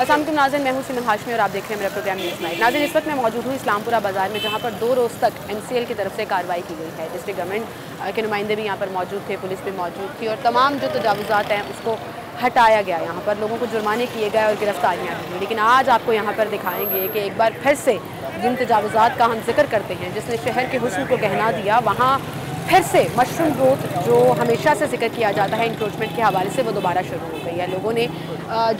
अस्सलाम वालेकुम नाज़रीन, मैं हूं सीमा हाशमी और आप देख रहे हैं मेरा प्रोग्राम न्यूज़ नाइट। नाज़रीन, इस वक्त मैं मौजूद हूं इस्लामपुरा बाज़ार में, जहां पर 2 रोज़ तक MCL की तरफ से कार्रवाई की गई है। डिस्ट्रिक्ट गवर्नमेंट के नुमाइंदे भी यहां पर मौजूद थे, पुलिस भी मौजूद थी और तमाम जो तजावुज़ात हैं उसको हटाया गया। यहाँ पर लोगों को जुर्माने किए गए और गिरफ्तारियाँ भी हुई। लेकिन आज आपको यहाँ पर दिखाएंगे कि एक बार फिर से जिन तजावुज़ात का हम जिक्र करते हैं, जिसने शहर के हुस्न को गहना दिया, वहाँ फिर से मशरूम ग्रोथ जो हमेशा से जिक्र किया जाता है इंक्रोचमेंट के हवाले से, वो दोबारा शुरू हो गई है। लोगों ने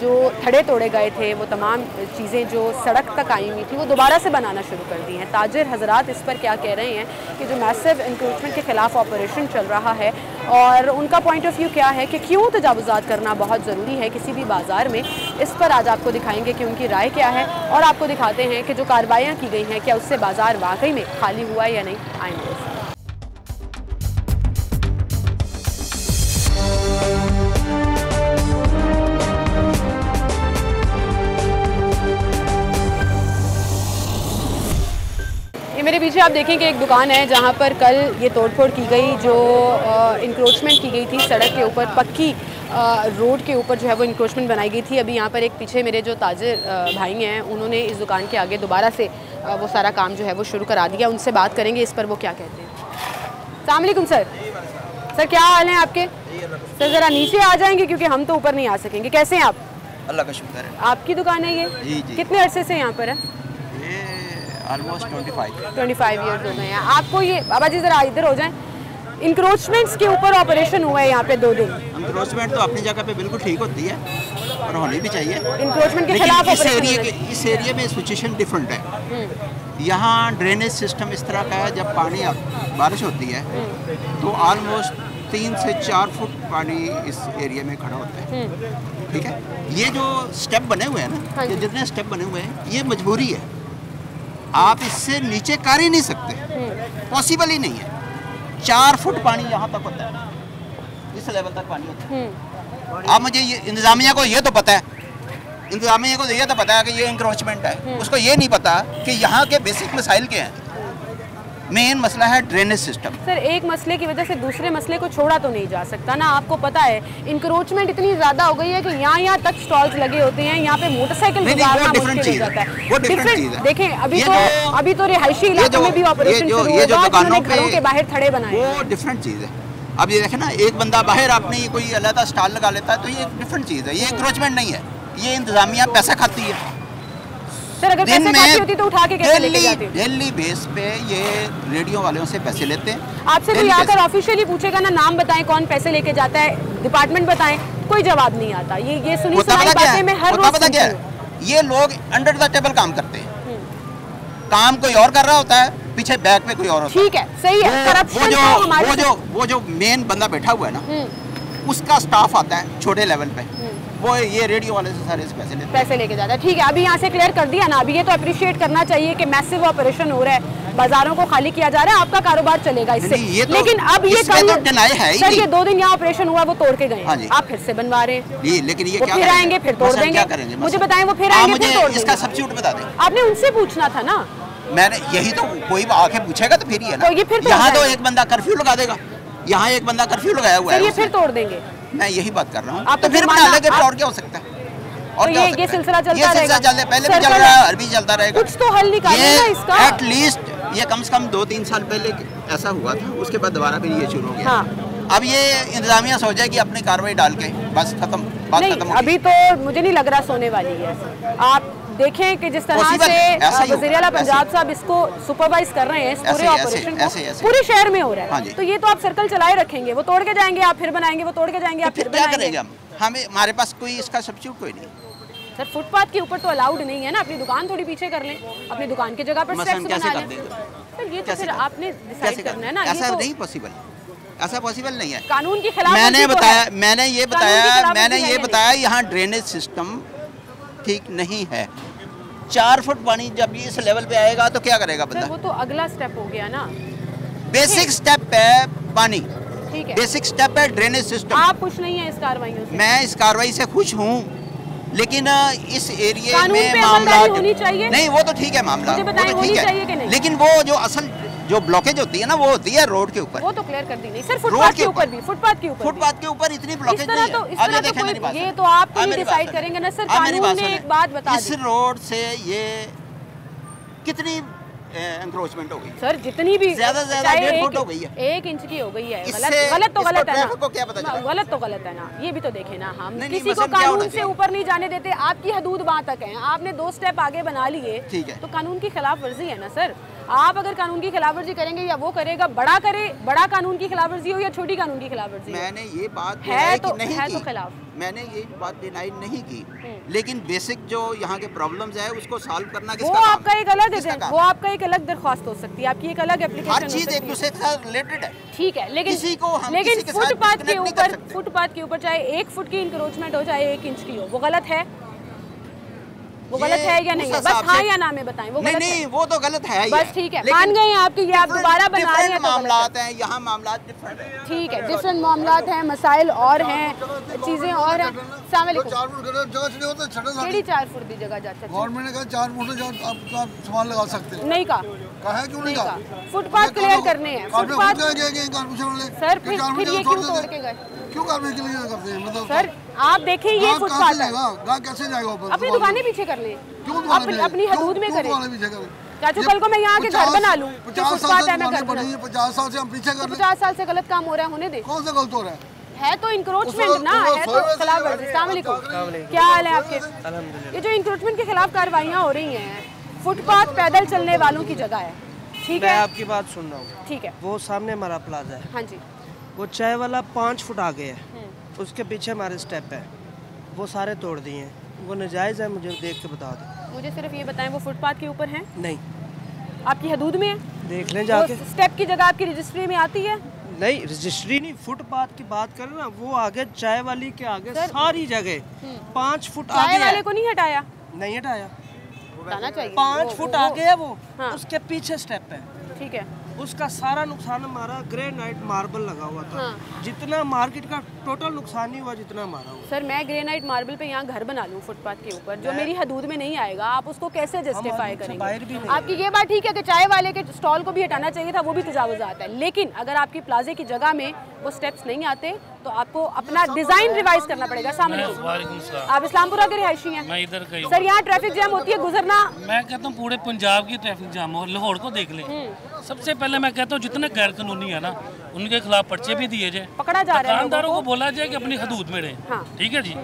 जो थड़े तोड़े गए थे, वो तमाम चीज़ें जो सड़क तक आई हुई थी, वो दोबारा से बनाना शुरू कर दी हैं। ताजिर हजरात इस पर क्या कह रहे हैं कि जो मैसिव इंक्रोचमेंट के ख़िलाफ़ ऑपरेशन चल रहा है और उनका पॉइंट ऑफ व्यू क्या है कि क्यों तजावुज़ात करना बहुत ज़रूरी है किसी भी बाज़ार में, इस पर आज आपको दिखाएंगे कि उनकी राय क्या है और आपको दिखाते हैं कि जो कार्रवाइयाँ की गई हैं, क्या उससे बाज़ार वाकई में खाली हुआ है या नहीं। आएंगे मेरे पीछे आप देखें कि एक दुकान है जहां पर कल ये तोड़फोड़ की गई, जो इंक्रोचमेंट की गई थी सड़क के ऊपर, पक्की रोड के ऊपर जो है वो इंक्रोचमेंट बनाई गई थी। अभी यहाँ पर एक पीछे मेरे जो ताजिर भाई हैं, उन्होंने इस दुकान के आगे दोबारा से वो सारा काम जो है वो शुरू करा दिया। उनसे बात करेंगे इस पर वो क्या कहते हैं। अस्सलाम वालेकुम सर। सर क्या हाल है आपके? सर ज़रा नीचे आ जाएंगे क्योंकि हम तो ऊपर नहीं आ सकेंगे। कैसे हैं आप? अल्लाह का शुक्र है। आपकी दुकान है ये? जी। कितने अरसे से यहाँ पर है? ऑलमोस्ट 25 ईयर्स हो गए हैं आपको। ये बाबा जी ज़रा इधर हो जाएं। इंक्रोचमेंट्स के ऊपर ऑपरेशन हुआ है यहाँ पे 2 दिन। इंक्रोचमेंट तो अपनी जगह पे बिल्कुल ठीक होती है और होनी भी चाहिए। इंक्रोचमेंट के खिलाफ इस एरिया में सिचुएशन डिफरेंट है। यहाँ ड्रेनेज सिस्टम इस तरह का है, जब पानी बारिश होती है तो ऑलमोस्ट 3 से 4 फुट पानी इस एरिया में खड़ा होता है। ठीक है, ये जो स्टेप बने हुए हैं ना, ये जितने स्टेप बने हुए हैं, ये मजबूरी है। आप इससे नीचे कर ही नहीं सकते, पॉसिबल ही नहीं है। 4 फुट पानी यहाँ तक होता है, इस लेवल तक पानी होता है। आप मुझे ये इंतजामिया को ये तो पता है, इंतजामिया को ये तो पता है कि ये इंक्रोचमेंट है, उसको ये नहीं पता कि यहाँ के बेसिक मसाइल क्या हैं। मेन मसला है ड्रेनेज सिस्टम। सर, एक मसले की वजह से दूसरे मसले को छोड़ा तो नहीं जा सकता ना। आपको पता है इंक्रोचमेंट इतनी ज्यादा हो गई है कि यहाँ तक स्टॉल्स लगे होते हैं, यहाँ पे मोटरसाइकिल गुजारना मुश्किल हो जाता है। वो डिफरेंट चीज है। देखें, अभी तो रिहायशी इलाकों में भी ऑपरेशन शुरू होगा, जिन्होंने घरों के बाहर थड़े बनाए, वो डिफरेंट चीज है। अब ये देखें ना, एक बंदा बाहर अपनी कोई अलग स्टॉल लगा लेता है तो ये डिफरेंट चीज है। ये इंक्रोचमेंट नहीं है, ये इंतजामिया पैसा खाती है। सर, अगर पैसे खाती होती तो उठा के कैसे लेके जाती? डेली बेस पे ये रेडियो वालों से पैसे लेते हैं। आपसे कोई आकर ऑफिशियली पूछेगा ना, नाम बताएं कौन पैसे लेके जाता है, डिपार्टमेंट बताएं, कोई जवाब नहीं आता। ये सुनी सुनाई बातें मैं हर रोज सुनती हूं। ये लोग अंडर द टेबल काम करते हैं, काम कोई और कर रहा होता है, पीछे बैक पे कोई और होता है। ठीक है, सही है। करप्शन वो जो मेन बंदा बैठा हुआ है ना, उसका स्टाफ आता है छोटे लेवल पे, वो ये रेडियो वाले से सारे पैसे लेके जाता है। ठीक है, अभी यहाँ से क्लियर कर दिया ना। अभी ये तो अप्रिशिएट करना चाहिए कि मैसिव ऑपरेशन हो रहा है, बाजारों को खाली किया जा रहा है, आपका कारोबार चलेगा इससे। लेकिन अब ये सर, ये 2 दिन यहाँ ऑपरेशन हुआ, वो तोड़ के गए, आप फिर से बनवा रहे हैं। लेकिन ये फिर आएंगे, फिर तोड़ देंगे। मुझे बताएं, वो फिर आएंगे, फिर तोड़ देंगे। इसका सब्स्टिट्यूट बता दें। आपने उनसे पूछना था ना। मैंने यही तो, कोई आके पूछेगा तो फिर ही है ना। यहाँ तो एक बंदा कर्फ्यू लगा देगा, यहाँ एक बंदा कर्फ्यू लगाया हुआ है, ये फिर तोड़ देंगे। मैं यही बात कर रहा हूँ। तो फिर बना लेंगे, और क्या हो सकता है? और ये सिलसिला चलता रहेगा, पहले भी चल रहा है, अभी चलता रहेगा। कुछ तो हल निकालेगा इसका। एटलीस्ट ये कम से कम 2-3 साल पहले ऐसा हुआ था, उसके बाद दोबारा फिर ये शुरू हो गया। अब ये इंतजामिया सोचे कि अपनी कार्रवाई डाल के बस खत्म, बात खत्म। अभी तो मुझे नहीं लग रहा सोने वाली है। आप देखें कि जिस तरह से वज़ीर आला पंजाब साहब इसको सुपरवाइज कर रहे हैं, इस पूरे ऑपरेशन को पूरे शहर में हो रहा है, तो ये तो आप सर्कल चलाए रखेंगे। वो तोड़ के जाएंगे, आप फिर बनाएंगे, वो तोड़ के जाएंगे, आप फिर बनाएंगे। हमारे पास कोई इसका सब्स्टिट्यूट कोई नहीं। सर, फुटपाथ के ऊपर तो अलाउड नहीं है ना। अपनी दुकान थोड़ी पीछे कर लें, अपनी दुकान की जगह पर स्टेप्स बना लें। सर, ये तो फिर आपने डिसाइड करना है ना। ऐसा नहीं पॉसिबल, ऐसा पॉसिबल नहीं है। कानून के खिलाफ मैंने ये बताया यहाँ ड्रेनेज सिस्टम ठीक नहीं है। 4 फुट पानी जब इस लेवल पे आएगा तो क्या करेगा बंदा? वो तो अगला स्टेप हो गया ना। बेसिक स्टेप है पानी, ठीक है, बेसिक स्टेप है ड्रेनेज सिस्टम। आप खुश नहीं है इस कार्रवाइयों से? मैं इस कार्रवाई से खुश हूँ, लेकिन इस एरिया में मामला होनी चाहिए। नहीं, वो तो ठीक है, मामला मुझे बताएं, होनी चाहिए कि नहीं? लेकिन वो जो असल जो ब्लॉकेज होती है ना वो होती है रोड के ऊपर। वो तो क्लियर कर दी नहीं सर, फुटपाथ के ऊपर भी, फुटपाथ के ऊपर इतनी ब्लॉकेज नहीं है। आगे देखें मेरी बात, ये तो आप डिसाइड करेंगे ना सर, कानून ने एक बात बता दी। इस रोड से ये कितनी एंक्रोचमेंट हो गई सर, जितनी भी ज्यादा 1.5 फुट हो गई है, 1 इंच की हो गई है। गलत तो गलत है ना, क्या पता चला? गलत तो गलत है ना, ये भी तो देखे ना। हम किसी को कानून से ऊपर नहीं जाने देते। आपकी हदूद वहाँ तक है, आपने 2 स्टेप आगे बना लिए, ठीक है, तो कानून की खिलाफ वर्जी है ना सर। आप अगर कानून की खिलाफवर्जी करेंगे या वो करेगा, बड़ा करे, बड़ा कानून की खिलाफवर्जी हो या छोटी कानून की खिलाफवर्जी, मैंने ये बात है तो नहीं है की, तो खिलाफ, मैंने ये बात डिनाई नहीं की, लेकिन बेसिक जो यहाँ के प्रॉब्लम्स है उसको सॉल्व करना वो आपका एक अलग वो आपका एक अलग दरख्वास्त हो सकती है, आपकी एक अलग एप्लीकेशन, हर चीज एक दूसरे के साथ रिलेटेड है, ठीक है। लेकिन फुटपाथ के ऊपर चाहे 1 फुट की इंक्रोचमेंट हो चाहे 1 इंच की हो, वो गलत है, वो गलत है या नहीं है? बस हाँ या ना में बताएं, वो गलत नहीं, वो तो गलत है, बस ठीक है, मान गए आपकी, ये आप दोबारा बना रहे हैं तो मामलात हैं, यहाँ मामलात डिफरेंट है, ठीक है, डिफरेंट मामलात हैं, मसाइल और हैं, चीजें और हैं। अस्सलाम वालेकुम। 4 फुट जगह नहीं होता, केड़ी 4 फुट दी जगह जाता है? गवर्नमेंट ने कहा 4 फुट से आप सामान लगा सकते हैं, नहीं कहा, क्यों नहीं कहा? फुटपाथ क्लियर करने हैं, फुटपाथ सर, फिर ये क्यों तोड़ के गए? क्यों कारपोरेशन के लिए करते हैं? मतलब सर आप देखें, ये फुटपाथ है, कैसे जाएगा ऊपर? अपनी दुकानें पीछे कर लें, अपनी हदूद में करें। चाचू कल को मैं यहाँ के घर बना लूँ, 50 साल से 50 साल से हम पीछे कर रहे हैं, 50 साल से गलत काम हो रहा है, होने दे। कौन सा गलत हो रहा है तो इंक्रोचमेंट ना, है तो खिलाफवर्जी। अस्सलाम वालेकुम, क्या हाल है आपके? ये जो इंक्रोचमेंट के खिलाफ कार्रवाइयाँ हो रही हैं, फुटपाथ पैदल चलने वालों की जगह है, ठीक है? मैं आपकी बात सुन रहा हूँ, ठीक है, वो सामने हमारा प्लाजा है, हाँ जी, वो चाय वाला 5 फुट आगे है, उसके पीछे हमारे स्टेप है, वो सारे तोड़ दिए हैं, वो नाजायज़ है, मुझे देख के बता दो। मुझे सिर्फ ये बताएं, वो फुटपाथ के ऊपर हैं? नहीं, आपकी हदूद में है? देख लें जाके। स्टेप की जगह आपकी रजिस्ट्री में आती है? नहीं, रजिस्ट्री नहीं, फुटपाथ की बात करें ना, वो आगे चाय वाली के आगे सारी जगह 5 फुट आगे चाय वाले को नहीं हटाया? नहीं हटाया, हटाना चाहिए। 5 फुट आगे है वो, हाँ। उसके पीछे स्टेप है, ठीक है, उसका सारा नुकसान हमारा ग्रेनाइट मार्बल लगा हुआ था, हाँ। जितना मार्केट का टोटल नुकसान नहीं हुआ जितना हमारा हुआ। सर मैं ग्रेनाइट मार्बल पे यहाँ घर बना लूँ फुटपाथ के ऊपर, जो मेरी हदूद में नहीं आएगा, आप उसको कैसे जस्टिफाई करेंगे? आपकी ये बात ठीक है कि चाय वाले के स्टॉल को भी हटाना चाहिए था, वो भी तजावुज़ात है, लेकिन अगर आपकी प्लाजे की जगह में वो स्टेप्स नहीं आते तो आपको अपना डिजाइन रिवाइज करना पड़ेगा। आप इस्लामपुरा के रिहायशी हैं? मैं इधर का ही सर यहाँ ट्रैफिक जैम होती है, गुजरना, मैं कहता हूँ पूरे पंजाब की ट्रैफिक जाम हो, लाहौर को देख लें। सबसे पहले मैं कहता हूँ जितने गैर कानूनी है ना, उनके खिलाफ पर्चे भी दिए जाए, पकड़ा जा रहा है, दुकानदारों को बोला जाए कि अपनी हदूद में रहें, हाँ। ठीक है जी।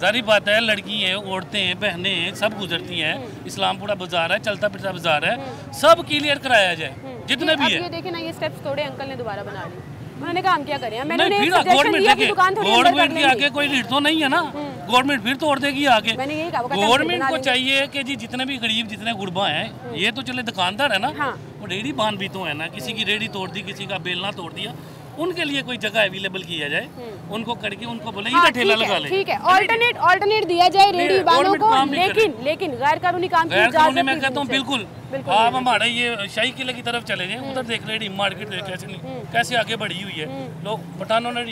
जारी बात है, लड़की हैं, औरतें हैं, बहनें हैं, सब गुजरती हैं, इस्लामपुरा बाजार है, चलता फिरता बाजार है, सब क्लियर कराया जाए जितने भी है। ये देखें ना, ये स्टेप्स तोड़े अंकल ने दोबारा बना ली, उन्होंने कहा हम क्या करें? मैंने गवर्नमेंट के आगे कोई रीड तो नहीं है ना, गवर्नमेंट फिर तोड़ देगी आगे। गवर्नमेंट को चाहिए कि जी जितने भी गरीब, जितने गुरबा हैं, ये तो चले दुकानदार है ना, वो रेडी बांध भी तो है ना, किसी की रेडी तोड़ दी, किसी का बेलना तोड़ दिया, उनके लिए कोई जगह अवेलेबल किया जाए, उनको करके उनको बोले इधर ठेला लगा ले, ठीक है, ऑल्टरनेट दिया जाए रेडी वालों को, लेकिन गैर कानूनी काम की इजाजत मैं कहता हूँ बिल्कुल। आप हमारे ये शाही किले की तरफ चले जाएं, उधर देख रहे मार्केट कैसे आगे बढ़ी हुई है, लोग पठानों ने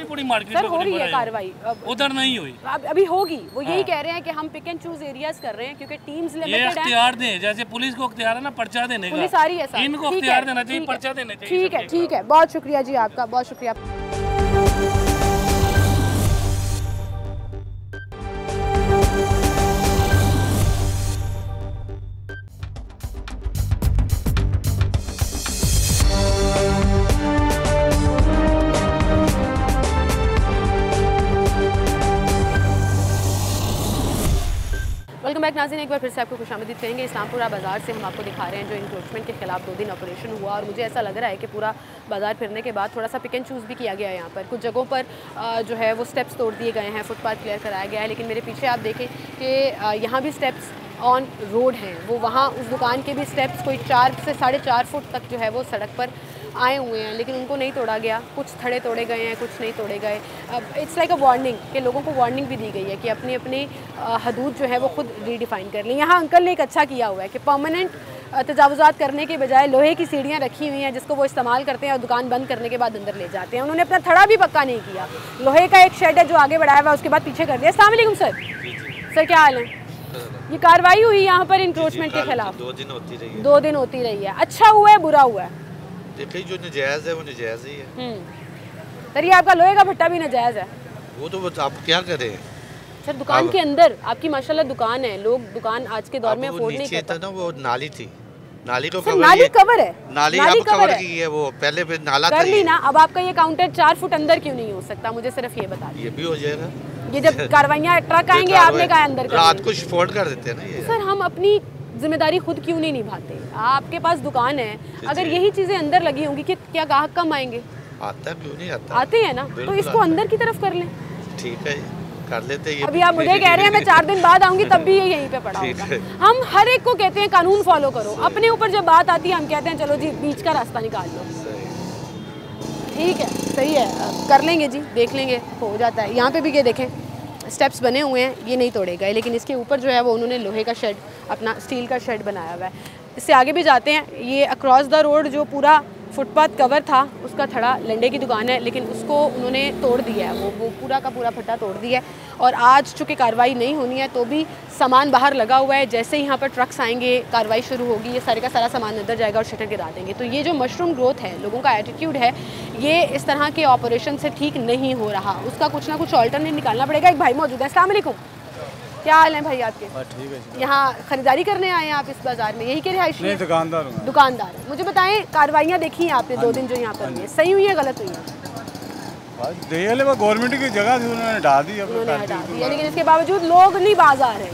पूरी मार्केट हो रही है कार्रवाई, उधर नहीं हुई, अभी होगी। वो यही कह रहे हैं कि हम पिक एंड चूज एरियाज कर रहे हैं क्योंकि टीम्स लिमिटेड हैं। इख्तियार दें, जैसे पुलिस को इख्तियार है ना पर्चा देने का, पुलिस आ रही है साथ, इनको इख्तियार देना चाहिए, पर्चा देना चाहिए। ठीक है, बहुत शुक्रिया जी आपका, बहुत शुक्रिया। वेलकम बैक नाज़रीन, एक बार फिर से आपको खुशामदीद कहेंगे। इस्लामपुरा बाज़ार से हम आपको दिखा रहे हैं जो इंक्रोचमेंट के खिलाफ 2 दिन ऑपरेशन हुआ, और मुझे ऐसा लग रहा है कि पूरा बाज़ार फिरने के बाद थोड़ा सा पिक एंड चूज़ भी किया गया है। यहाँ पर कुछ जगहों पर जो है वो स्टेप्स तोड़ दिए गए हैं, फुटपाथ क्लियर कराया गया है, लेकिन मेरे पीछे आप देखें कि यहाँ भी स्टेप्स ऑन रोड हैं, वो वहाँ उस दुकान के भी स्टेप्स कोई 4 से 4.5 फुट तक जो है वो सड़क पर आए हुए हैं, लेकिन उनको नहीं तोड़ा गया। कुछ थड़े तोड़े गए हैं, कुछ नहीं तोड़े गए। इट्स लाइक अ वार्निंग कि लोगों को वार्निंग भी दी गई है कि अपनी अपनी हदूद जो है वो खुद रीडिफाइन कर लें। यहाँ अंकल ने एक अच्छा किया हुआ है कि परमानेंट तजावुज़ात करने के बजाय लोहे की सीढ़ियाँ रखी हुई हैं जिसको वो इस्तेमाल करते हैं और दुकान बंद करने के बाद अंदर ले जाते हैं। उन्होंने अपना थड़ा भी पक्का नहीं किया, लोहे का एक शेड है जो आगे बढ़ाया हुआ है, उसके बाद पीछे कर दिया। अस्सलाम वालेकुम सर, क्या हाल है? ये कार्रवाई हुई यहाँ पर इंक्रोचमेंट के खिलाफ? 2 दिन होती रही है। 2 दिन होती रही है। अच्छा हुआ है बुरा हुआ है? देखिए जो नजायज है वो नजायज ही है। सर ये आपका लोहे का भट्टा भी नाजायज है? वो तो आप क्या करें सर दुकान के अंदर आपकी माशाल्लाह दुकान है, लोग दुकान आज के दौर में अफोर्ड नहीं नीचे था ना, वो नाली थी, नाली को सर नाली कवर है, नाली अब कवर की है, वो पहले फिर नाला कर ली ना। अब आपका ये काउंटर 4 फुट अंदर क्यों नहीं हो सकता? मुझे सिर्फ ये बता दीजिए। ये भी हो जाएगा ये जब कार्रवाइयाँ ट्रक आएंगे आपने कहा अंदर रात को अफोर्ड कर देते हैं ना ये। सर हम अपनी जिम्मेदारी खुद क्यों नहीं निभाते? आपके पास दुकान है, अगर यही चीजें अंदर लगी होंगी कि क्या ग्राहक कम आएंगे? आता क्यों नहीं आता? आते हैं ना, तो इसको अंदर की तरफ कर लें। ठीक है कर लेते हैं। अभी आप मुझे कह रहे हैं मैं 4 दिन बाद आऊंगी तब भी ये यहीं पे पड़ा होगा। हम हर एक को कहते हैं कानून फॉलो करो, अपने ऊपर जब बात आती है हम कहते हैं चलो जी बीच का रास्ता निकाल लो। ठीक है सही है, कर लेंगे जी, देख लेंगे हो जाता है। यहाँ पे भी ये देखें स्टेप्स बने हुए हैं, ये नहीं तोड़े गए, लेकिन इसके ऊपर जो है वो उन्होंने लोहे का शेड, अपना स्टील का शेड बनाया हुआ है। इससे आगे भी जाते हैं, ये अक्रॉस द रोड जो पूरा फुटपाथ कवर था उसका थड़ा लंडे की दुकान है, लेकिन उसको उन्होंने तोड़ दिया है, वो पूरा का पूरा फट्टा तोड़ दिया है। और आज चूँकि कार्रवाई नहीं होनी है तो भी सामान बाहर लगा हुआ है, जैसे ही यहाँ पर ट्रक्स आएंगे कार्रवाई शुरू होगी, ये सारे का सारा सामान अंदर जाएगा और शटर गिरा देंगे। तो ये जो मशरूम ग्रोथ है, लोगों का एटीट्यूड है, ये इस तरह के ऑपरेशन से ठीक नहीं हो रहा, उसका कुछ ना कुछ ऑल्टरनेट निकालना पड़ेगा। एक भाई मौजूद है, अस्सलाम वालेकुम, क्या हाल है भाई आपके? ठीक है। यहाँ खरीदारी करने आए हैं आप इस बाजार में, यही के रिहायशी? नहीं दुकानदार हूँ। दुकानदार है। मुझे बताएं कार्रवाइयाँ देखी हैं आपने 2 दिन जो यहाँ पर हुई है, सही हुई है गलत हुई है? गवर्नमेंट की जगह थी उन्होंने हटा दी, लेकिन इसके बावजूद लोग नहीं बाज आ रहे,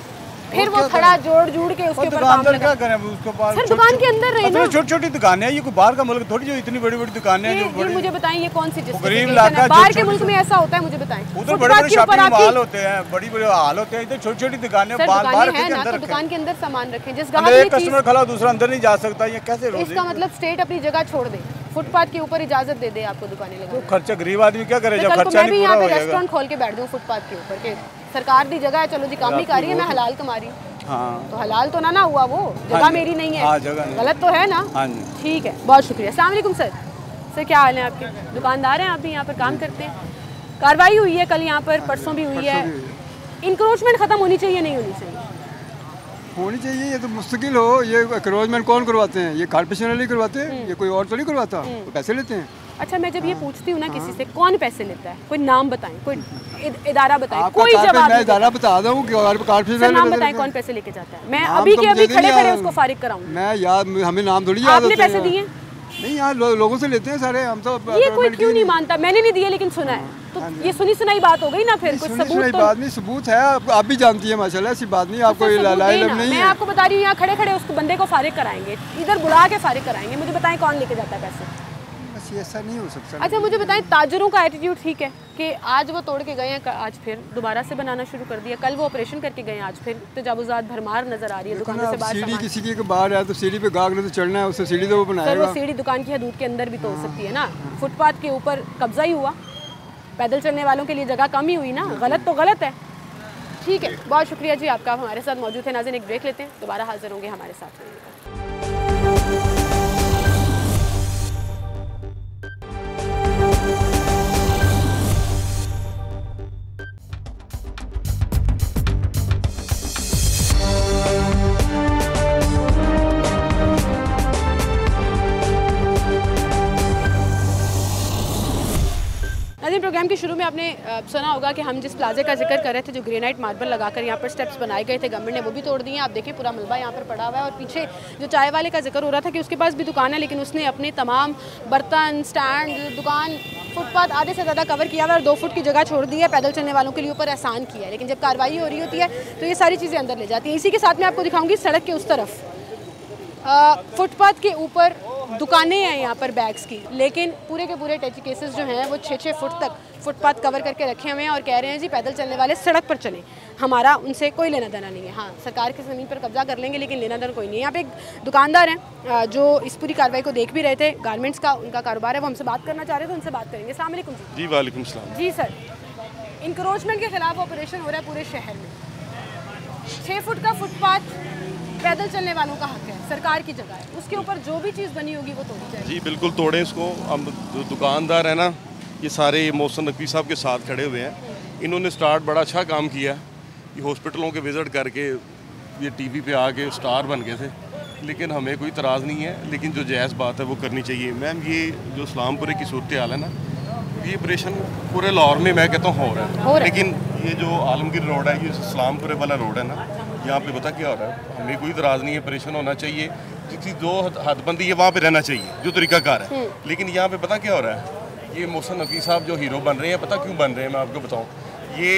फिर वो खड़ा जोड़ के उसके ऊपर काम क्या करें उसके पास? सर दुकान के अंदर रहे ना, छोटी छोटी दुकानें हैं, ये कोई बाहर का मुल्क थोड़ी जो इतनी बड़ी बड़ी दुकानें हैं जो मुझे बताएं ये कौन सी गरीब इलाका है? बाहर के मुल्क में ऐसा होता है? मुझे बताएं उधर बड़े बड़े शॉपिंग मॉल होते हैं, बड़ी बड़ी हाल होते हैं, इधर छोटी छोटी दुकानें बाहर के अंदर, दुकान के अंदर सामान रखें, जिस एक कस्टमर खड़ा दूसरा अंदर नहीं जा सकता, ये कैसे? इसका मतलब स्टेट अपनी जगह छोड़ दे, फुटपाथ के ऊपर इजाजत दे दे आपको दुकानें लगाने की। खर्चा गरीब आदमी क्या करे जब खर्चा नहीं पूरा हो जाएगा? रेस्टोरेंट खोल के बैठ दूं फुटपाथ के ऊपर के सरकार दी जगह है, चलो जी काम नहीं कर रही है, मैं हलाल कमा रही हूँ। हाँ तो हलाल तो ना हुआ, वो जगह मेरी नहीं है। हाँ, जगह नहीं। गलत तो है ना? हाँ जी ठीक है, बहुत शुक्रिया। अस्सलाम वालेकुम सर। सर क्या हाल है आपके? दुकानदार हैं आप भी, यहाँ पर काम करते हैं? कार्रवाई हुई है कल यहाँ पर, परसों भी हुई है, इंक्रोचमेंट खत्म होनी चाहिए नहीं होनी चाहिए? होनी चाहिए, ये तो मुस्तकिल हो, ये एक्रोचमेंट कौन करवाते हैं? ये कारपोरेशन वाले करवाते हैं, ये कोई और तो नहीं करवाता, तो पैसे लेते हैं। अच्छा मैं जब ये पूछती हूँ ना किसी से कौन पैसे लेता है, कोई नाम बताएं, कोई इदारा बताएं, कोई जवाब नहीं। इदारा बता दूं, सर नाम बताएं कौन पैसे लेके जाता है? मैं अभी के अभी खड़े खड़े उसको फारिग कराऊंगी। मैं यार हमें नाम थोड़ी याद आपने पैसे दिए? नहीं यार लोगों से लेते हैं सारे हम तो। ये कोई क्यों नहीं मानता? मैंने नहीं दिए लेकिन सुना है, तो ये सुनी सुनाई बात हो गई ना, फिर कुछ सबूत तो बात नहीं, सबूत है, आप भी जानती है माशाल्लाह, ऐसी बात नहीं, आपको नहीं। मैं आपको बता रही हूँ, यहाँ खड़े खड़े उसको बंदे को फारिग कराएंगे, इधर बुला के फारिग कराएंगे। मुझे बताएं कौन लेके जाता है पैसे? ऐसा नहीं हो सकता। अच्छा मुझे बताएं ताजरों का एटीट्यूड ठीक है कि आज वो तोड़ के गए हैं, आज फिर दोबारा से बनाना शुरू कर दिया, कल वो ऑपरेशन करके गए, आज फिर तजावुजात भरमार नजर आ रही है दुकान से बाहर। सीढ़ी किसी की बाहर है तो सीढ़ी पे गागले तो चढ़ना है, उससे सीढ़ी तो वो बनाएगा। सर वो सीढ़ी दुकान की हदूद के अंदर भी तो हो सकती है ना, फुटपाथ के ऊपर कब्जा ही हुआ, पैदल चलने वालों के लिए जगह कम ही हुई ना, गलत तो गलत है। ठीक है, बहुत शुक्रिया जी आपका, आप हमारे साथ मौजूद थे। नाज़रीन एक ब्रेक लेते हैं, दोबारा हाजिर होंगे हमारे साथ। प्रोग्राम के शुरू में आपने सुना होगा कि हम जिस प्लाजे का जिक्र कर रहे थे, जो ग्रेनाइट मार्बल लगाकर यहाँ पर स्टेप्स बनाए गए थे, गवर्नमेंट ने वो भी तोड़ दिए हैं। आप देखें पूरा मलबा यहाँ पर पड़ा हुआ है। और पीछे जो चाय वाले का जिक्र हो रहा था कि उसके पास भी दुकान है, लेकिन उसने अपने तमाम बर्तन, स्टैंड, दुकान, फुटपाथ आधे से ज़्यादा कवर किया हुआ है और 2 फुट की जगह छोड़ दी है, पैदल चलने वालों के लिए ऊपर एहसान किया है। लेकिन जब कार्रवाई हो रही होती है तो ये सारी चीज़ें अंदर ले जाती हैं। इसी के साथ मैं आपको दिखाऊँगी सड़क के उस तरफ फुटपाथ के ऊपर दुकानें हैं यहाँ पर बैग्स की, लेकिन पूरे के पूरे टच केसेस जो हैं वो 6-6 फुट तक फुटपाथ कवर करके रखे हुए हैं और कह रहे हैं जी पैदल चलने वाले सड़क पर चलें, हमारा उनसे कोई लेना देना नहीं है। हाँ, सरकार की ज़मीन पर कब्जा कर लेंगे लेकिन लेना देना कोई नहीं है। यहाँ पे एक दुकानदार हैं जो इस पूरी कार्रवाई को देख भी रहे थे, गारमेंट्स का उनका कारोबार है, वो हमसे बात करना चाह रहे थे, उनसे बात करेंगे। अस्सलाम वालेकुम जी। जी वालेकुम सलाम। जी सर, इंक्रोचमेंट के खिलाफ ऑपरेशन हो रहा है पूरे शहर में, 6 फुट का फुटपाथ पैदल चलने वालों का हक है, सरकार की जगह है, उसके ऊपर जो भी चीज़ बनी होगी वो तोड़ी जाएगी। जी बिल्कुल तोड़ें इसको। हम जो दुकानदार है ना, ये सारे मोहसिन नकवी साहब के साथ खड़े हुए हैं, इन्होंने स्टार्ट बड़ा अच्छा काम किया। ये हॉस्पिटलों के विज़िट करके ये टीवी पे आके स्टार बन गए थे, लेकिन हमें कोई इतराज़ नहीं है, लेकिन जो जायज़ बात है वो करनी चाहिए। मैम ये जो इस्लामपुरे की सूरत हाल है ना, ये ऑपरेशन पूरे लाहौर में मैं कहता हूँ हो रहा है, लेकिन ये जो आलमगीर रोड है, ये इस्लामपुरे वाला रोड है ना, यहाँ पे पता क्या हो रहा है, हमें कोई इतराज़ नहीं है, ऑपरेशन होना चाहिए, जिसकी जो हदबंदी है वहाँ पे रहना चाहिए, जो तरीकाकार है। लेकिन यहाँ पे पता क्या हो रहा है, ये मोहसिन नकी साहब जो हीरो बन रहे हैं, पता क्यों बन रहे हैं मैं आपको बताऊँ। ये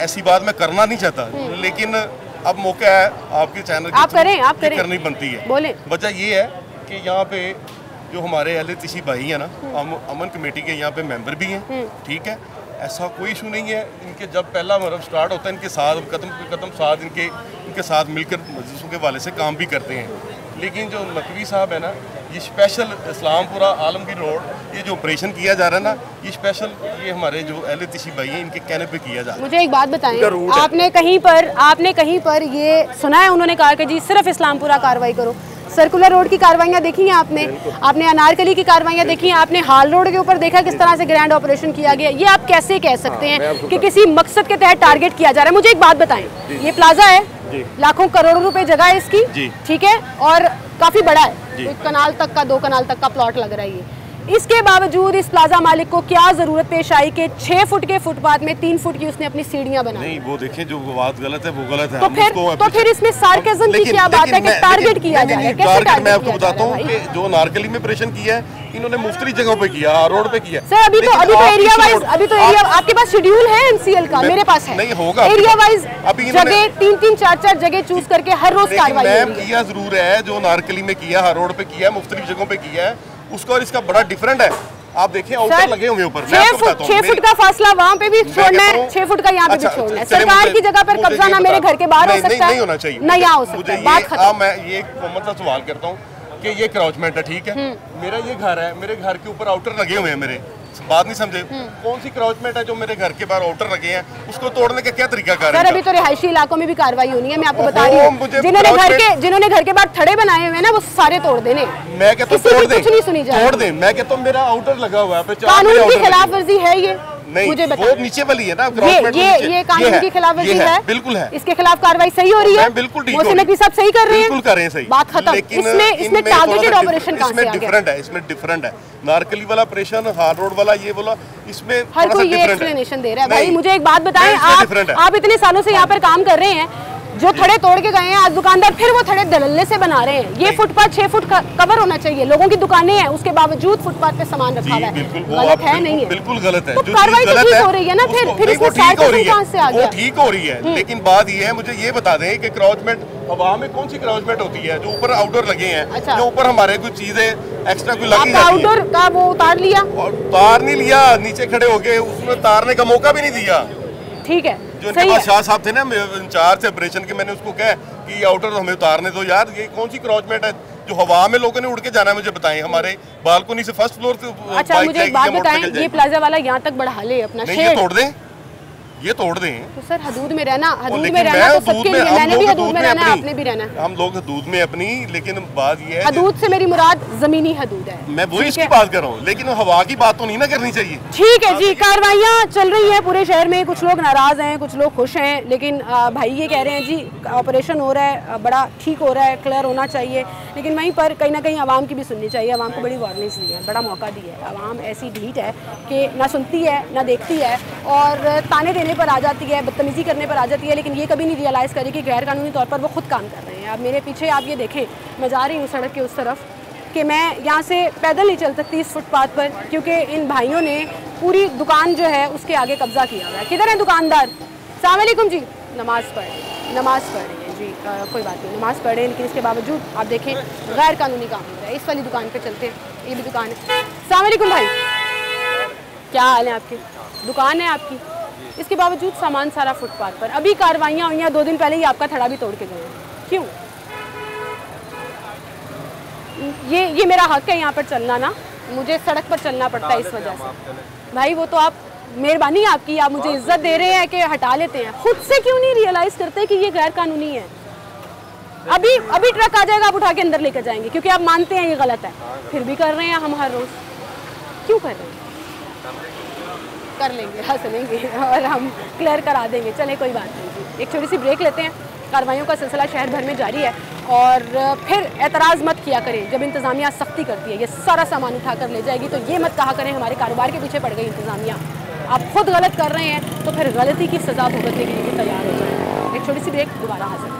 ऐसी बात मैं करना नहीं चाहता, लेकिन अब मौका है आपके चैनल आप करें करनी बनती है। बोले वजह ये है कि यहाँ पे जो हमारे अहले तिशी भाई हैं ना, अमन कमेटी के यहाँ पे मेंबर भी हैं, ठीक है, ऐसा कोई इशू नहीं है। इनके जब पहला मरहब स्टार्ट होता है, इनके साथ कदम साथ इनके साथ मिलकर मजलिसों के वाले से काम भी करते हैं। लेकिन जो नकवी साहब है ना, ये स्पेशल इस्लामपुरा आलमगीर रोड, ये जो ऑपरेशन किया जा रहा है ना, ये स्पेशल ये हमारे जो अहले तिशी भाई हैं, इनके कहने पे किया जा रहा है। मुझे एक बात बताएं, आपने कहीं पर ये सुना है उन्होंने कहा कि जी सिर्फ इस्लामपुरा कार्रवाई करो? सर्कुलर रोड की कार्रवाइयाँ देखी हैं आपने अनारकली की कार्रवाइयाँ देखी हैं आपने, हाल रोड के ऊपर देखा किस तरह से ग्रैंड ऑपरेशन किया गया। ये आप कैसे कह सकते हैं कि किसी मकसद के तहत टारगेट किया जा रहा है? मुझे एक बात बताएं, ये प्लाजा है, लाखों करोड़ों रुपए जगह है इसकी, ठीक है, और काफी बड़ा है, एक कनाल तक का 2 कनाल तक का प्लॉट लग रहा है ये। इसके बावजूद इस प्लाजा मालिक को क्या जरूरत पेश आई कि 6 फुट के फुटपाथ में 3 फुट की उसने अपनी सीढ़ियां बनाई? नहीं, वो देखें जो बात गलत है वो गलत है। तो फिर इसमें सार्केज्म की क्या बात है कि टारगेट किया जाए? कैसे टारगेट? मैं आपको बताता हूँ कि जो नारकली में ऑपरेशन किया है, इन्होंने मुख्तलिफ जगहों पे किया, रोड पे किया। सर अभी तो एरिया वाइज आपके पास शेड्यूल है एमसीएल का? मेरे पास है। नहीं होगा एरिया वाइज जगह 3-3, 4-4 जगह चूज करके हर रोज कार्रवाई हो रही है। किया जरूर है, जो नारकली में किया, हर रोड पे किया, मुख्तलिफ जगहों पे किया है, उसका और इसका बड़ा डिफरेंट है। आप देखिए आउटर लगे हुए ऊपर, 6 फुट का फासला वहाँ पे भी छोड़ना है, 6 फुट का यहाँ पे भी छोड़ना है। सरकार की जगह पर कब्जा ना मेरे घर के बाहर हो सकता है, नहीं होना चाहिए, ना यहाँ हो सकता है। बात खत्म। मैं ये कॉमन सा सवाल करता हूँ कि ये क्राउचमेंट है, ठीक है, मेरा ये घर है, मेरे घर के ऊपर आउटर लगे हुए हैं, मेरे बात नहीं समझे, कौन सी क्राउचमेंट है जो मेरे घर के बाहर आउटर लगे हैं, उसको तोड़ने का क्या तरीका कर रहे हैं? सर अभी तो रिहायशी इलाकों में भी कार्रवाई होनी है, मैं आपको बता रही हूँ। जिन्होंने घर के बाहर थड़े बनाए हुए हैं ना, वो सारे तोड़ देने। मैं कहता हूँ तोड़ दे, कुछ नहीं सुनी जाए, तोड़ दे। मैं कहता हूँ मेरा आउटर लगा हुआ है, कानून की खिलाफ वर्जी है ये? नहीं, मुझे वो नीचे वाली है ना, ये कानून की खिलाफ वर्जी है, बिल्कुल है। इसके खिलाफ कार्रवाई सही हो रही है? बिल्कुल ठीक, मोहसिन नकवी साहब सही कर रहे हैं, बिल्कुल कर रहे हैं, सही, बात खत्म। इसमें टारगेटेड ऑपरेशन कहां से आ गया? इसमें डिफरेंट है, नारकली वाला ऑपरेशन, हाल रोड वाला, ये बोला, इसमें हर कोई ये एक्सप्लेनेशन दे रहा है। भाई मुझे एक बात बताएं, आप इतने सालों से यहाँ पर काम कर रहे हैं, जो थड़े तोड़ के गए हैं आज दुकानदार, फिर वो थड़े दलल्ले से बना रहे हैं। ये फुटपाथ 6 फुट कवर होना चाहिए, लोगों की दुकानें हैं, उसके बावजूद फुटपाथ पे सामान रखा हुआ है। गलत है? नहीं है, बिल्कुल गलत है। तो कार्रवाई तो ठीक हो रही है ना, फिर इसमें सार्केज्म कहां से आ गया? वो ठीक हो रही है, लेकिन बात ये है, मुझे ये बता दें कि क्राउचमेंट हवा में कौन सी क्राउचमेंट होती है? जो ऊपर आउटडोर लगे हैं, जो ऊपर हमारे कुछ चीजें एक्स्ट्रा कोई लगी जाती है। आउटडोर का वो उतार लिया? उतार नहीं लिया, नीचे खड़े हो गए, उसमें उतारने का मौका भी नहीं दिया। ठीक है, जो इनके पास शाह साहब थे ना इंचार्ज ऑपरेशन के, मैंने उसको कहा कि आउटर हमें उतारने दो यार, ये कौन सी क्राउचमेंट है जो हवा में लोगों ने उड़ के जाना है? मुझे बताएं, हमारे बालकनी से फर्स्ट फ्लोर से। अच्छा मुझे एक बात बताएं, ये प्लाजा वाला यहाँ तक बढ़ा ले अपना शेड, ये तोड़ दें, ये तोड़ दें। तो सर हदूद में रहना, हदूद में रहना तो सबके लिए, मैंने भी हदूद में रहना है, आपने भी रहना है। हम लोग हदूद में अपनी, लेकिन बात ये है, हदूद से मेरी मुराद जमीनी हदूद है। मैं वही इसकी बात कर रहा हूँ, लेकिन हवा की बात तो नहीं ना करनी चाहिए। ठीक है जी, कार्रवाइयाँ चल रही हैं पूरे शहर में, कुछ लोग नाराज हैं, कुछ लोग खुश हैं, लेकिन भाई ये कह रहे हैं जी ऑपरेशन हो रहा है, बड़ा ठीक हो रहा है, क्लियर होना चाहिए, लेकिन वहीं पर कहीं ना कहीं आवाम की भी सुननी चाहिए। आवाम को बड़ी वार्निंग्स दी है, बड़ा मौका दिया है। आवाम ऐसी ढीठ है कि ना सुनती है ना देखती है, और ताने देने पर आ जाती है, बदतमीजी करने पर आ जाती है, लेकिन ये कभी नहीं रियलाइज़ करी कि गैर कानूनी तौर पर वो खुद काम कर रहे हैं। अब मेरे पीछे आप ये देखें, मैं जा रही हूँ सड़क के उस तरफ कि मैं यहाँ से पैदल नहीं चल सकती इस फुटपाथ पर, क्योंकि इन भाइयों ने पूरी दुकान जो है उसके आगे कब्जा किया हुआ है। किधर है दुकानदार? अस्सलाम वालेकुम जी। नमाज़ पढ़ रही है जी, कोई बात नहीं, नमाज़ पढ़े, लेकिन इसके बावजूद आप देखें गैर कानूनी काम हो रहा है। इस वाली दुकान पे चलते हैं, ये भी दुकान है। अस्सलाम वालेकुम भाई, क्या हाल है आपके? दुकान है आपकी, इसके बावजूद सामान सारा फुटपाथ पर। अभी कार्रवाइयाँ हुई हैं, 2 दिन पहले ही आपका थड़ा भी तोड़ के गए हैं, क्यों? ये मेरा हक है यहाँ पर चलना ना, मुझे सड़क पर चलना पड़ता है इस वजह से। भाई वो तो आप, मेहरबानी आपकी, आप मुझे इज्जत दे रहे हैं कि हटा लेते हैं, खुद से क्यों नहीं रियलाइज़ करते कि ये गैर कानूनी है? अभी ट्रक आ जाएगा, आप उठा के अंदर लेकर जाएंगे, क्योंकि आप मानते हैं ये गलत है, फिर भी कर रहे हैं हम हर रोज़। क्यों कर रहे हैं? कर लेंगे, हंस लेंगे और हम क्लियर करा देंगे। चले कोई बात नहीं जी, एक छोटी सी ब्रेक लेते हैं, कार्रवाइयों का सिलसिला शहर भर में जारी है और फिर एतराज़ मत किया करें जब इंतज़ामिया सख्ती करती है, ये सारा सामान उठा कर ले जाएगी, तो ये मत कहा करें हमारे कारोबार के पीछे पड़ गई इंतज़ामिया। आप खुद गलत कर रहे हैं तो फिर गलती की सज़ा भुगतने के लिए तैयार हो जाए। एक छोटी सी ब्रेक, दोबारा हाजिर।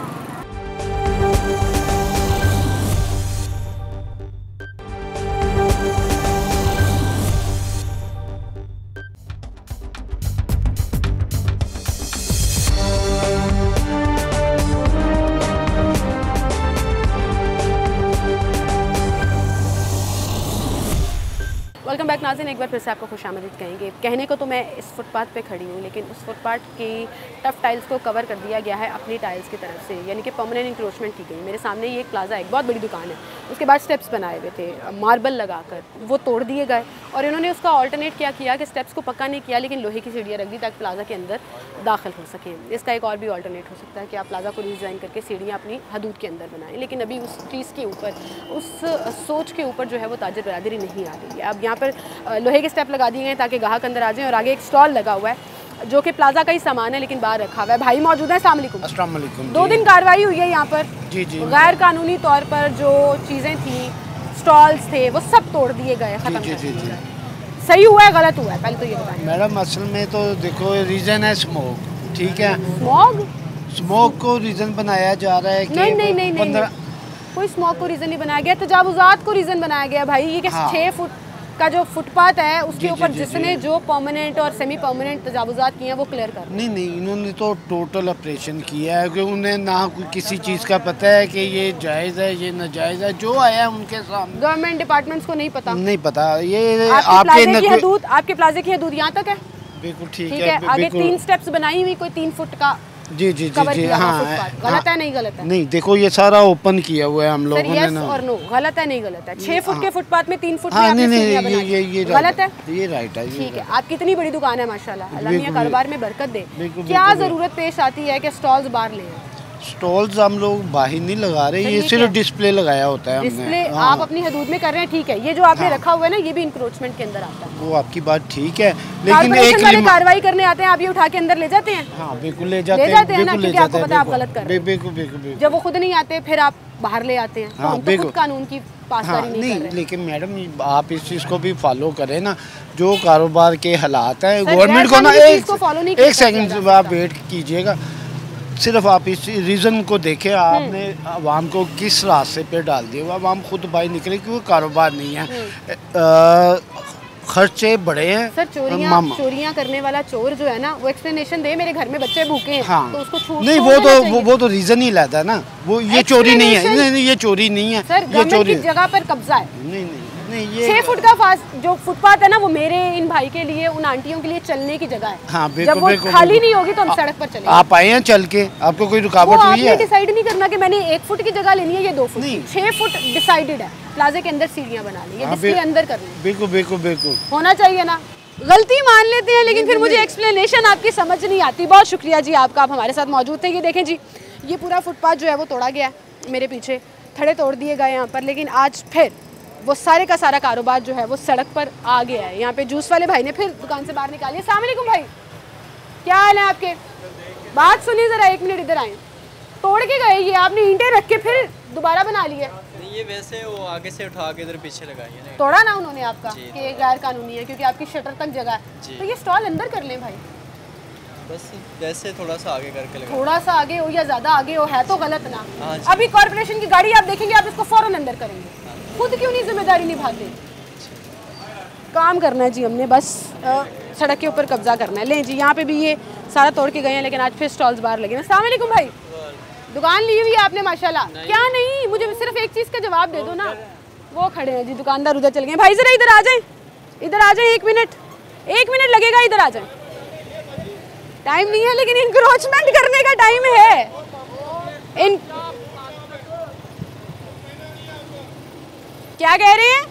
वेलकम बैक नाज़रीन, एक बार फिर से आपको खुशामदीद कहेंगे। कहने को तो मैं इस फुटपाथ पे खड़ी हूँ, लेकिन उस फुटपाथ की टफ टाइल्स को कवर कर दिया गया है अपनी टाइल्स की तरफ से, यानी कि परमानेंट इंक्रोचमेंट की गई। मेरे सामने ये एक प्लाजा है, एक बहुत बड़ी दुकान है, उसके बाद स्टेप्स बनाए हुए थे मार्बल लगाकर, वो तोड़ दिए गए और इन्होंने उसका ऑल्टरनेट क्या किया कि स्टेप्स को पक्का नहीं किया लेकिन लोहे की सीढ़ियाँ रख दी ताकि प्लाजा के अंदर दाखिल हो सकें। इसका एक और भी ऑल्टरनेट हो सकता है कि आप प्लाजा को रीडिज़ाइन करके सीढ़ियाँ अपनी हदूद के अंदर बनाएं, लेकिन अभी उस चीज़ के ऊपर, उस सोच के ऊपर जो है वो ताजिर बरादरी नहीं आ रही है। अब यहाँ पर लोहे के स्टेप लगा दिए गए ताकि ग्राहक अंदर आ जाएं और आगे एक स्टॉल लगा हुआ है जो कि प्लाजा का ही सामान है लेकिन बाहर रखा हुआ है। भाई मौजूद है, अस्सलाम वालेकुम। अस्सलाम वालेकुम। 2 दिन कार्रवाई हुई है यहाँ पर। जी जी। गैर कानूनी तौर पर जो चीज़ें थी, स्टॉल्स थे, वो सब तोड़ दिए गए, खत्म कर दिए गए। सही हुआ है गलत हुआ है, पहले तो ये बताएं। मैडम असल में तो देखो रीज़न है स्मोक, ठीक है। स्मोक को रीज़न बनाया जा रहा है कि नहीं, कोई स्मोक को रीज़न नहीं बनाया गया, तजावुज़ात को रीज़न बनाया गया भाई। ये कि 6 फुट का जो फुटपाथ है उसके ऊपर जिसने जो परमानेंट और सेमी परमानेंट तजावुज़ात किए हैं वो क्लियर कर। नहीं, इन्होंने तो टोटल ऑपरेशन किया है कि उन्हें ना किसी चीज़ का पता है कि ये जायज़ है, ये नाजायज़ है, जो आया उनके सामने। गवर्नमेंट डिपार्टमेंट्स को नहीं पता, ये आपके प्लाजे की हदूद यहाँ तक है, बिल्कुल ठीक है। आगे 3 स्टेप्स बनाई हुई, कोई 3 फुट का जी, हाँ, गलत है नहीं गलत है? नहीं, देखो ये सारा ओपन किया हुआ है हम लोगों ने ना। और नो, गलत है नहीं गलत है? 6 फुट के फुटपाथ में 3 फुट में आपने सीढ़ियां ये गलत है? ये राइट है, ठीक है। आपकी इतनी बड़ी दुकान है माशाल्लाह, अल्लाह मियां कारोबार में बरकत दे, क्या जरूरत पेश आती है कि स्टॉल्स बाहर ले? स्टॉल्स हम लोग बाहर नहीं लगा रहे, ये सिर्फ डिस्प्ले लगाया होता है डिस्प्ले आप अपनी हदूद में कर रहे हैं, ठीक है। ये जो आपने रखा हुआ है ना, ये भी इंक्रोचमेंट के अंदर आता है। वो आपकी बात ठीक है, लेकिन एक कार्रवाई करने आते हैं, आप ये उठा के अंदर ले जाते हैं? हाँ बिल्कुल ले जाते हैं ना, क्योंकि आपको पता है आप गलत कर रहे हैं। बिल्कुल। जब वो खुद नहीं आते फिर आप बाहर ले आते हैं, तो खुद कानून की पासदारी नहीं कर रहे। लेकिन मैडम आप इस चीज़ को भी फॉलो करें ना, जो कारोबार के हालात हैं गवर्नमेंट को ना, एक सेकंड आप वेट कीजिएगा, सिर्फ आप इस रीज़न को देखें, आपने आवाम को किस रास्ते पे डाल दिया, वो आवाम खुद बाहर निकले क्योंकि कारोबार नहीं है, खर्चे बड़े हैं। सर चोरियां करने वाला चोर जो है ना, वो एक्सप्लेनेशन दे, मेरे घर में बच्चे भूखे हैं। हाँ। तो उसको छूट नहीं, वो तो रीज़न ही लाता है ना, वो ये चोरी नहीं है। नहीं, ये चोरी नहीं है, ये चोरी की जगह पर कब्जा है। नहीं, ये 6 फुट का जो फुटपाथ है ना, वो मेरे इन भाई के लिए, उन आंटियों के लिए चलने की जगह है। हाँ, जब वो खाली नहीं होगी तो हम सड़क पर चलेंगे। आप आए हैं चल के, आपको कोई रुकावट हुई है? आपने डिसाइड नहीं करना कि मैंने 1 फुट की जगह लेनी है या 2 फुट, 6 फुट डिसाइडेड है। प्लाजे के अंदर सीढ़ियां बना ली है, डिस्प्ले अंदर करनी। बिल्कुल होना चाहिए ना। गलती मान लेते हैं लेकिन फिर मुझे एक्सप्लेनेशन आपकी समझ नहीं आती। बहुत शुक्रिया जी आपका, आप हमारे साथ मौजूद थे। ये देखें जी, ये पूरा फुटपाथ जो है वो तोड़ा गया, मेरे पीछे थड़े तोड़ दिए गए यहाँ पर, लेकिन आज फिर वो सारे का सारा कारोबार जो है वो सड़क पर आ गया है। यहाँ पे जूस वाले भाई ने फिर दुकान से बाहर निकाली। अस्सलाम वालेकुम भाई, क्या हाल है आपके? बात सुनिए ज़रा, 1 मिनट इधर आए। तोड़ के गए ये, आपने ईंटें रख के फिर दोबारा बना ली है? नहीं, ये वैसे वो आगे से उठा के इधर पीछे लगाई है। तोड़ा ना उन्होंने आपका कि ये गैर कानूनी है क्योंकि आपकी शटर तक जगह है, तो ये स्टॉल अंदर कर लें भाई। बस वैसे थोड़ा सा आगे करके लगा। थोड़ा सा आगे हो या ज़्यादा आगे हो, है तो गलत ना। अभी कॉर्पोरेशन की गाड़ी आप देखेंगे, आप इसको फौरन अंदर करेंगे, खुद क्यों नहीं जिम्मेदारी निभाते? काम करना है जी हमने, बस सड़क के ऊपर कब्जा करना है। लें जी, यहाँ पे भी ये सारा तोड़ के गए हैं, लेकिन आज फिर स्टॉल्स बाहर लगे हैं। अस्सलाम वालेकुम भाई, दुकान ली हुई है आपने माशाल्लाह? क्या नहीं, मुझे सिर्फ एक चीज़ का जवाब दे दो ना। वो खड़े हैं जी, दुकानदार उधर चल गए। भाई ज़रा इधर आ जाएं, 1 मिनट लगेगा, इधर आ जाएं। टाइम नहीं है लेकिन इंक्रोचमेंट करने का टाइम है। क्या कह रहे हैं?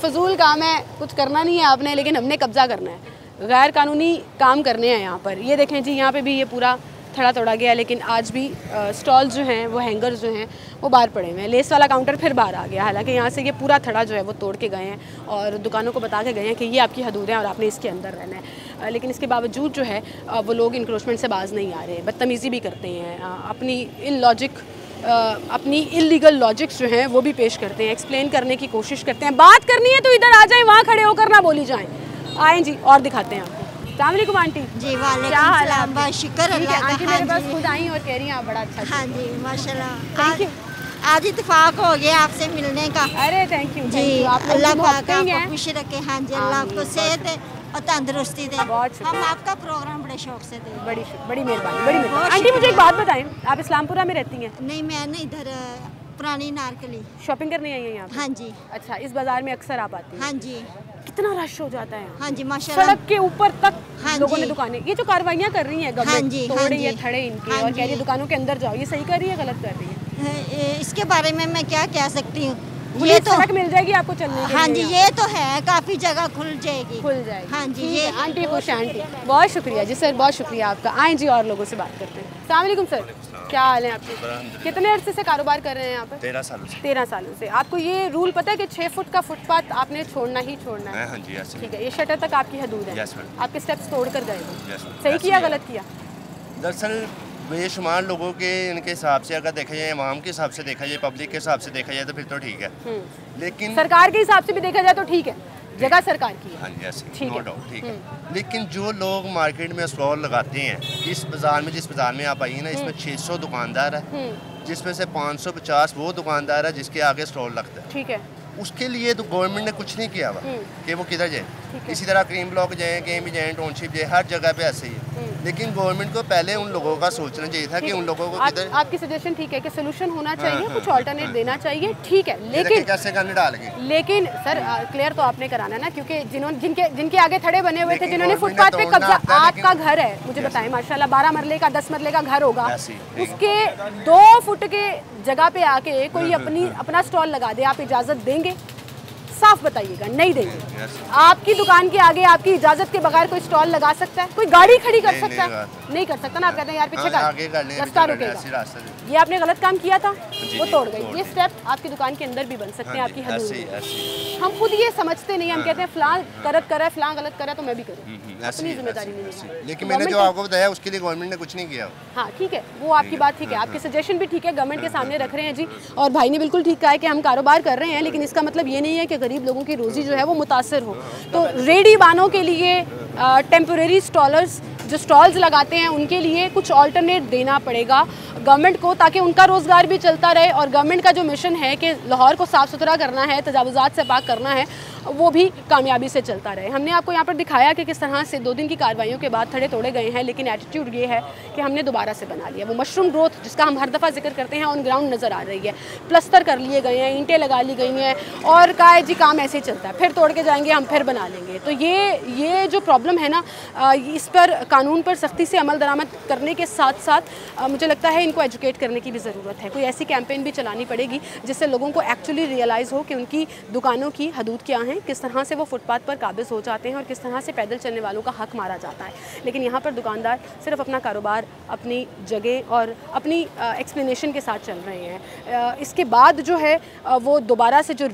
फजूल काम है, कुछ करना नहीं है आपने, लेकिन हमने कब्जा करना है, गैर कानूनी काम करने हैं यहाँ पर। ये देखें जी, यहाँ पे भी ये पूरा थड़ा तोड़ा गया, लेकिन आज भी स्टॉल्स जो हैं वो हैंगर्स जो हैं वो बाहर पड़े हुए हैं। लेस वाला काउंटर फिर बाहर आ गया, हालांकि यहाँ से ये पूरा थड़ा जो है वो तोड़ के गए हैं और दुकानों को बता के गए हैं कि ये आपकी हदूद है और आपने इसके अंदर रहना है। लेकिन इसके बावजूद जो है वो लोग इंक्रोचमेंट से बाज नहीं आ रहे, बदतमीज़ी भी करते हैं, अपनी इलीगल लॉजिक्स जो हैं वो भी पेश करते हैं, एक्सप्लेन करने की कोशिश करते हैं। बात करनी है तो इधर आ जाएं, वहाँ खड़े होकर ना बोली जाएं। आएँ जी और दिखाते हैं आपको। अस्सलाम वालेकुम आंटी जी। वालेकुम क्या हाल है? सलाम, शुक्र अल्लाह का। आंटी मेरे पास खुद आई और कह रही हैं आप बड़ा अच्छा। हाँ जी माशाल्लाह, आज इत्तेफाक हो गया आपसे मिलने का। अरे थैंक यू जी, अल्लाह पाक आपको खुश रखे। हाँ जी, अल्लाह आपको सेहत और तंदुरुस्ती दे। हम आपका प्रोग्राम बड़े शौक से दे। बड़ी मेहरबानी। आंटी मुझे एक बात बताएं, आप इस्लामपुरा में रहती हैं? नहीं, मैं नहीं, इधर पुरानी नारकली शॉपिंग करने आई हैं यहाँ? हाँ जी। अच्छा, इस बाजार में अक्सर आप आती हैं? हाँ जी। कितना रश हो जाता है? हाँ जी माशाल्लाह, सड़क के ऊपर तक हाँ लोगों ने दुकानें, ये जो कार्रवाइयाँ कर रही हैं गवर्नमेंट, तोड़ रही है थड़े इनके और कह रही है दुकानों के अंदर जाओ, ये सही कर रही है गलत कर रही है? इसके बारे में मैं क्या कह सकती हूँ, ये तो सड़क मिल जाएगी आपको चलने के लिए। हाँ जी, ये तो है, काफ़ी जगह खुल जाएगी। हाँ जी, ये आंटी खुश है। आंटी बहुत शुक्रिया जी सर, बहुत शुक्रिया आपका। आए जी और लोगों से बात करते हैं। अस्सलाम वालेकुम सर, क्या हाल है आपके? कितने अर्से से कारोबार कर रहे हैं यहाँ पर? 13 सालों से। 13 सालों से। आपको ये रूल पता है कि 6 फुट का फुटपाथ आपने छोड़ना ही छोड़ना है? हाँ जी, ठीक है, ये शटर तक आपकी हदूद है। आपके स्टेप्स तोड़ कर गए, सही किया गलत किया? दरअसल बेशुमार लोगों के इनके हिसाब से अगर देखा जाए, अवाम के हिसाब से देखा जाए, पब्लिक के हिसाब से देखा जाए तो फिर तो ठीक है, लेकिन सरकार के हिसाब से भी देखा जाए तो ठीक है, जगह सरकार की है। हाँ जी, ऐसे नो डाउट ठीक है। लेकिन जो लोग मार्केट में स्टॉल लगाते हैं, इस बाजार में, जिस बाजार में आप आई ना, इसमें 600 दुकानदार है, जिसमें से 550 वो दुकानदार है जिसके आगे स्टॉल लगता है। ठीक है, उसके लिए तो गवर्नमेंट ने कुछ नहीं किया हुआ कि वो किधर जाए, इसी तरह क्रीम ब्लॉक जाए, कहीं भी जाए, टाउनशिप जाए, हर जगह पे ऐसे ही है। लेकिन गवर्नमेंट को पहले उन लोगों का सोचना चाहिए था कि उन लोगों को किधर। आपकी सजेशन ठीक है कि सोल्यूशन होना चाहिए, कुछ ऑल्टरनेट देना चाहिए, ठीक है, लेकिन कैसे करने डाल के, लेकिन सर क्लियर तो आपने कराना ना, क्योंकि जिनके आगे थड़े बने हुए थे, जिन्होंने फुटपाथ पे कब्जा, आपका घर है, मुझे बताएं माशाल्लाह 12 मरले का 10 मरले का घर होगा, उसके 2 फुट के जगह पे आके कोई अपना स्टॉल लगा दे, आप इजाजत देंगे? साफ बताइएगा, नहीं देंगे। आपकी दुकान के आगे आपकी इजाजत के बगैर कोई स्टॉल लगा सकता है? कोई गाड़ी खड़ी कर सकता है? नहीं कर सकता ना। आप कहते हैं यार पीछे रास्ता रुकेगा, ये आपने गलत काम किया था, वो तोड़ गई। ये स्टेप आपकी दुकान के अंदर भी बन सकते हैं, आपकी हदूद में। हम खुद ये समझते नहीं, हम कहते हैं फलां गलत कर रहा है, फलां गलत कर रहा है तो मैं भी करूँ, अपनी जिम्मेदारी नहीं। लेकिन मैंने जो आपको बताया उसके लिए गवर्नमेंट ने कुछ नहीं किया। हाँ ठीक है, वो आपकी बात ठीक है, आपके सजेशन भी ठीक है, गवर्नमेंट के सामने रख रहे हैं जी। और भाई ने बिल्कुल ठीक कहा है कि हम कारोबार कर रहे हैं, लेकिन इसका मतलब ये नहीं है कि गरीब लोगों की रोज़ी जो है वो मुतासर हो। तो रेडी बानों के लिए, टेम्परेरी स्टॉलर्स जो स्टॉल्स लगाते हैं, उनके लिए कुछ ऑल्टरनेट देना पड़ेगा गवर्नमेंट को, ताकि उनका रोज़गार भी चलता रहे और गवर्नमेंट का जो मिशन है कि लाहौर को साफ़ सुथरा करना है, तजावुज़ात से पाक करना है, वो भी कामयाबी से चलता रहे। हमने आपको यहाँ पर दिखाया कि किस तरह से 2 दिन की कार्रवाइयों के बाद थड़े तोड़े गए हैं, लेकिन एटीट्यूड ये है कि हमने दोबारा से बना लिया। वो मशरूम ग्रोथ जिसका हम हर दफ़ा जिक्र करते हैं, ऑन ग्राउंड नज़र आ रही है, प्लस्तर कर लिए गए हैं, ईंटें लगा ली गई हैं और कहा है जी काम ऐसे ही चलता है, फिर तोड़ के जाएंगे हम, फिर बना लेंगे। तो ये जो प्रॉब्लम है ना, इस पर कानून पर सख्ती से अमल दरामद करने के साथ साथ मुझे लगता है इनको एजुकेट करने की भी ज़रूरत है। कोई ऐसी कैंपेन भी चलानी पड़ेगी जिससे लोगों को एक्चुअली रियलाइज़ हो कि उनकी दुकानों की हदूद क्या हैं, किस तरह से वो फुटपाथ पर काबिज हो जाते हैं और किस तरह से पैदल चलने वालों का हक मारा जाता है। लेकिन यहाँ पर दुकानदार सिर्फ अपना कारोबार, अपनी जगह और अपनी एक्सप्लेनेशन के साथ चल रहे हैं। इसके बाद जो है वो दोबारा से जो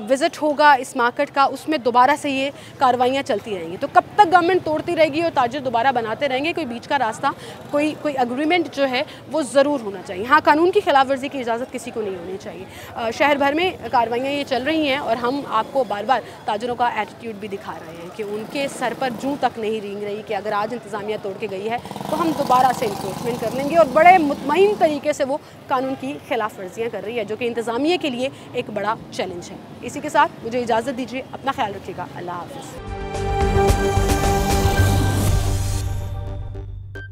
विज़िट होगा इस मार्केट का, उसमें दोबारा से ये कार्रवाइयाँ चलती रहेंगी। तो कब तक गवर्नमेंट तोड़ती रहेगी और ताजिर दोबारा बनाते रहेंगे? कोई बीच का रास्ता, कोई एग्रीमेंट जो है वो ज़रूर होना चाहिए। हाँ, कानून की खिलाफ वर्जी की इजाज़त किसी को नहीं होनी चाहिए। शहर भर में कार्रवाइयाँ ये चल रही हैं और हम आपको बार बार ताजरों का एटीट्यूड भी दिखा रहे हैं कि उनके सर पर जूं तक नहीं रेंग रही कि अगर आज इंतज़ामिया तोड़ के गई है तो हम दोबारा से इंक्रोचमेंट कर लेंगे, और बड़े मुतमईन तरीके से वो कानून की खिलाफ वर्जियाँ कर रही है, जो कि इंतज़ामिया के लिए एक बड़ा चैलेंज है। इसी के साथ मुझे इजाज़त दीजिए, अपना ख्याल रखिएगा, अल्लाह हाफ़िज़।